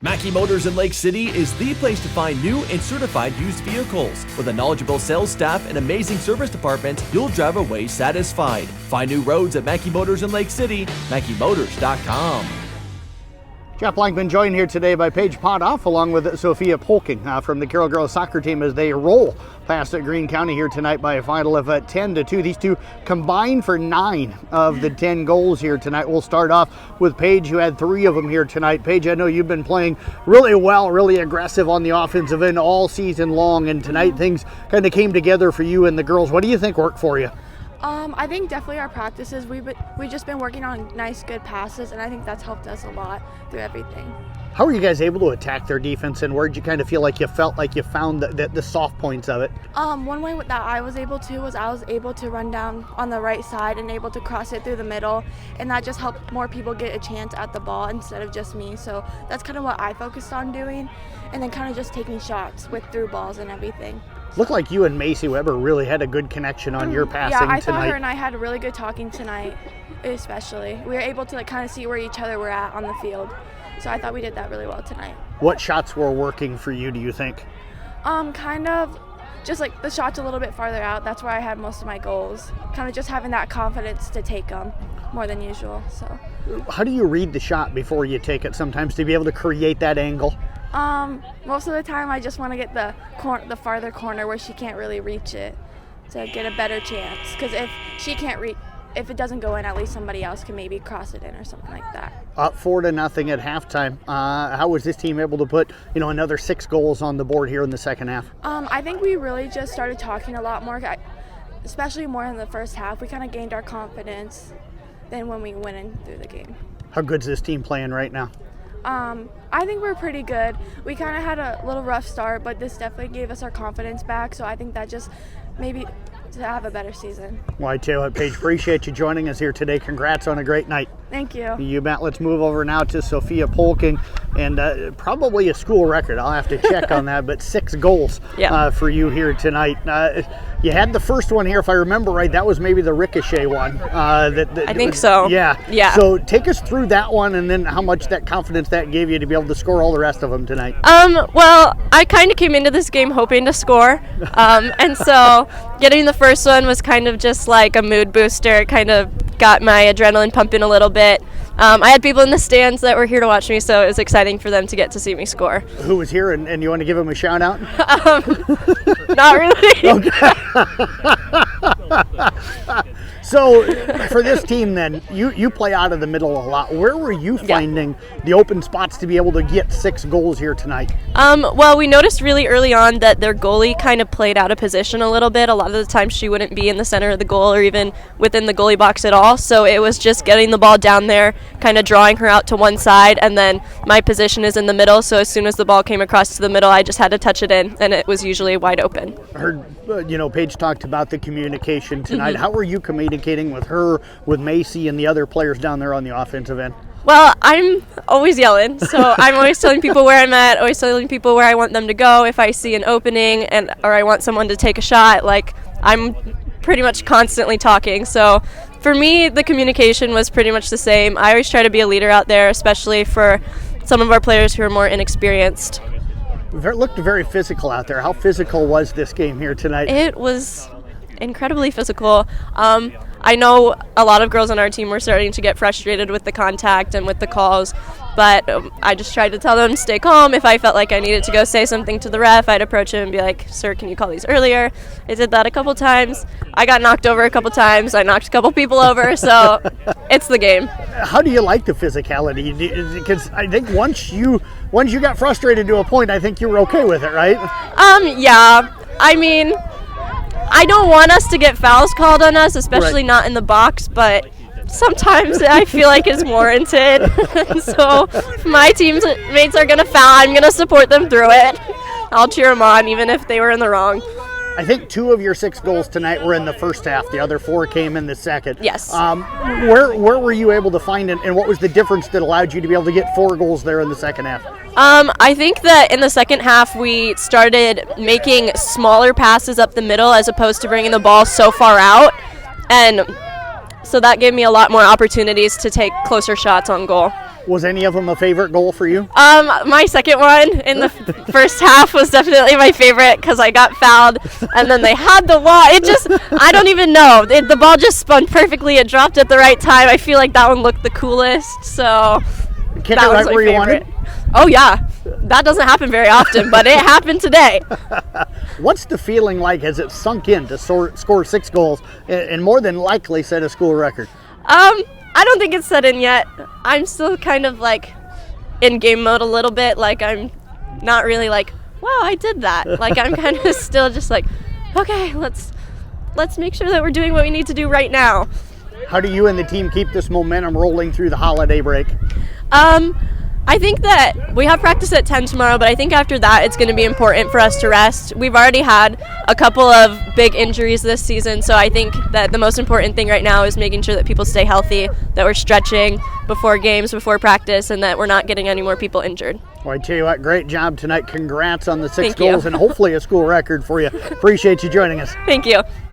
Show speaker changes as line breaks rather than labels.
Mackey Motors in Lake City is the place to find new and certified used vehicles. With a knowledgeable sales staff and amazing service department, you'll drive away satisfied. Find new roads at Mackey Motors in Lake City, MackeyMotors.com.
Jeff Blankman joined here today by Paige Pothoff along with Sophia Polking from the Carroll girls soccer team as they roll past Greene County here tonight by a final of 10-2. These two combined for 9 of the 10 goals here tonight. We'll start off with Paige, who had 3 of them here tonight. Paige, I know you've been playing really well, really aggressive on the offensive end all season long, and tonight things kind of came together for you and the girls. What do you think worked for you?
I think definitely our practices, we've just been working on nice, good passes, and I think that's helped us a lot through everything.
How were you guys able to attack their defense, and where did you kind of feel like you felt like you found the soft points of it?
One way that I was able to run down on the right side and able to cross it through the middle, and that just helped more people get a chance at the ball instead of just me. So that's kind of what I focused on doing, and then kind of just taking shots with through balls and everything.
Looked like you and Macy Weber really had a good connection on your passing tonight.
Yeah, I thought her and I had a really good talking tonight, especially. We were able to kind of see where each other were at on the field. So I thought we did that really well tonight.
What shots were working for you, do you think?
Kind of just like the shots a little bit farther out. That's where I had most of my goals. Kind of just having that confidence to take them more than usual. So.
How do you read the shot before you take it sometimes to be able to create that angle?
Most of the time I just want to get the farther corner where she can't really reach it to get a better chance. Because if she can't reach, if it doesn't go in, at least somebody else can maybe cross it in or something like that.
Up 4-0 at halftime. How was this team able to put another 6 goals on the board here in the second half?
I think we really just started talking a lot more, especially more in the first half. We kind of gained our confidence than when we went in through the game.
How good's this team playing right now?
I think we're pretty good. We kind of had a little rough start, but this definitely gave us our confidence back, so I think that just maybe to have a better season.
Well, I tell you what, Paige, appreciate you joining us here today. Congrats on a great night.
Thank you.
You bet. Let's move over now to Sophia Polking, and probably a school record. I'll have to check on that, but 6 goals for you here tonight. You had the first one here, if I remember right. That was maybe the ricochet one.
I think so.
Yeah. So take us through that one, and then how much that confidence that gave you to be able to score all the rest of them tonight.
Well, I kind of came into this game hoping to score, and so getting the first one was kind of just like a mood booster. It kind of got my adrenaline pumping a little bit. I had people in the stands that were here to watch me, so it was exciting for them to get to see me score.
Who was here, and you want to give them a shout out?
Not really.
Okay. So for this team then, you play out of the middle a lot. Where were you finding the open spots to be able to get 6 goals here tonight?
Well, we noticed really early on that their goalie kind of played out of position a little bit. A lot of the time she wouldn't be in the center of the goal or even within the goalie box at all. So it was just getting the ball down there, kind of drawing her out to one side, and then my position is in the middle. So as soon as the ball came across to the middle, I just had to touch it in, and it was usually wide open.
I heard, Paige talked about the communication tonight. How were you communicating with her, with Macy, and the other players down there on the offensive end?
Well, I'm always yelling, so I'm always telling people where I'm at, always telling people where I want them to go if I see an opening or I want someone to take a shot. Like, I'm pretty much constantly talking. So for me, the communication was pretty much the same. I always try to be a leader out there, especially for some of our players who are more inexperienced.
It looked very physical out there. How physical was this game here tonight?
It was incredibly physical. I know a lot of girls on our team were starting to get frustrated with the contact and with the calls, but I just tried to tell them to stay calm. If I felt like I needed to go say something to the ref, I'd approach him and be like, "Sir, can you call these earlier?" I did that a couple times. I got knocked over a couple times. I knocked a couple people over, so it's the game. How
do you like the physicality? Because I think once you got frustrated to a point, I think you were okay with it, right?
Yeah. I mean, I don't want us to get fouls called on us, especially not in the box, but sometimes I feel like it's warranted. So if my teammates are going to foul, I'm going to support them through it. I'll cheer them on, even if they were in the wrong.
I think 2 of your 6 goals tonight were in the first half. The other 4 came in the second.
Yes.
Where were you able to find it, and what was the difference that allowed you to be able to get 4 goals there in the second half?
I think that in the second half we started making smaller passes up the middle as opposed to bringing the ball so far out, and so that gave me a lot more opportunities to take closer shots on goal.
Was any of them a favorite goal for you?
My second one in the first half was definitely my favorite because I got fouled, and then they had the wall. I don't even know. The ball just spun perfectly. It dropped at the right time. I feel like that one looked the coolest. So
Kick
that
it
was
right
my
where you
favorite.
wanted?
Oh yeah, that doesn't happen very often, but it happened today.
What's the feeling like as it sunk in to score 6 goals and more than likely set a school record?
I don't think it's set in yet. I'm still kind of like in game mode a little bit. Like I'm not really like, wow, I did that. Like I'm kind of still just like, okay, let's make sure that we're doing what we need to do right now.
How do you and the team keep this momentum rolling through the holiday break?
I think that we have practice at 10 tomorrow, but I think after that it's going to be important for us to rest. We've already had a couple of big injuries this season, so I think that the most important thing right now is making sure that people stay healthy, that we're stretching before games, before practice, and that we're not getting any more people injured.
Well, I tell you what, great job tonight. Congrats on the 6
Thank you.
goals and hopefully a school record for you. Appreciate you joining us.
Thank you.